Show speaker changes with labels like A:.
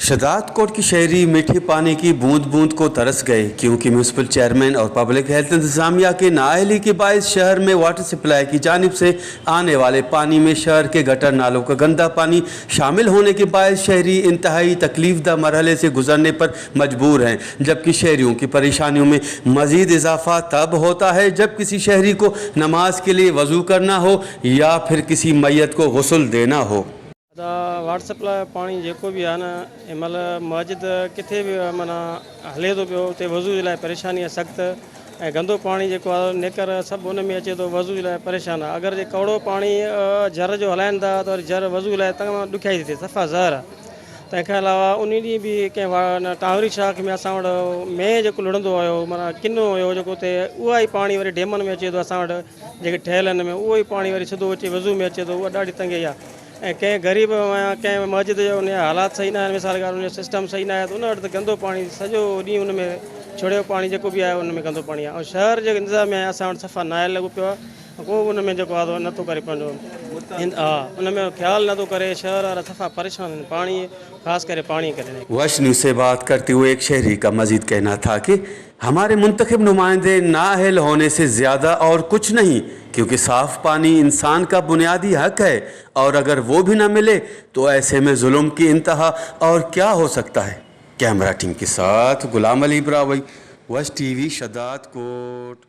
A: शदादकोट की शहरी मीठे पानी की बूंद बूंद को तरस गए क्योंकि म्यूनसिपल चेयरमैन और पब्लिक हेल्थ इंतजामिया के नाअहली के बायस शहर में वाटर सप्लाई की जानिब से आने वाले पानी में शहर के गटर नालों का गंदा पानी शामिल होने के बायस शहरी इंतहाई तकलीफदा मरहले से गुजरने पर मजबूर हैं, जबकि शहरियों की परेशानियों में मज़ीद इजाफा तब होता है जब किसी शहरी को नमाज के लिए वज़ू करना हो या फिर किसी मैयत को गुस्ल देना हो।
B: वाटर सप्लाई पानी जो भी है न हिनमहिल मस्जिद किथे भी माना हले तो पियो उते वज़ू जे लाइ परेशानी आहे सख़्त ऐं गंदो पानी जेको आहे नेकर सभु उन में अचे थो, वज़ू जे लाइ परेशान आहे। अगरि जे कौड़ो पानी झर जो हलाइनि था त वरी झर वज़ू लाइ तमामु ॾुखियाई थी थिए, सफ़ा ज़हर आहे। तंहिंखां अलावा उन ॾींहुं बि कंहिं टांवरी शाख में असां वटि मेंहुं जेको लुढ़ंदो हुयो माना किनो हुयो जेको उते उहा ई पाणी वरी डेमनि में अचे थो, असां वटि जेके ठहियल आहिनि में उहो ई पाणी वरी सिधो अचे वज़ू में अचे थो, उहा ॾाढी तंगी आहे। ऐं कंहिं ग़रीब कंहिं मस्जिद जो उन हालात सही न आहिनि, मिसाल ॻाल्हि उन जो सिस्टम सही न आहे त उन वटि त गंदो पाणी सॼो ॾींहुं उन में छुड़ियो पाणी जेको बि आहे उन में गंदो पाणी आहे। ऐं शहर जो इंतिज़ाम आहे असां वटि सफ़ा नायल लॻो पियो आहे, को उन में जेको आहे नथो करे पंहिंजो उन में ख्याल नथो करे। शहर वारा सफ़ा परेशान आहिनि पाणी, ख़ासि करे पाणी करे।
A: वश न्यूज़ से बात करते हुए एक शहरी का मजीद कहना था कि हमारे मुंतखब नुमाइंदे नाअहल होने से ज़्यादा और कुछ नहीं, क्योंकि साफ़ पानी इंसान का बुनियादी हक है और अगर वो भी ना मिले तो ऐसे में जुल्म की इंतहा और क्या हो सकता है। कैमरा टीम के साथ गुलाम अली ब्रावई, वश टीवी, शदादकोट।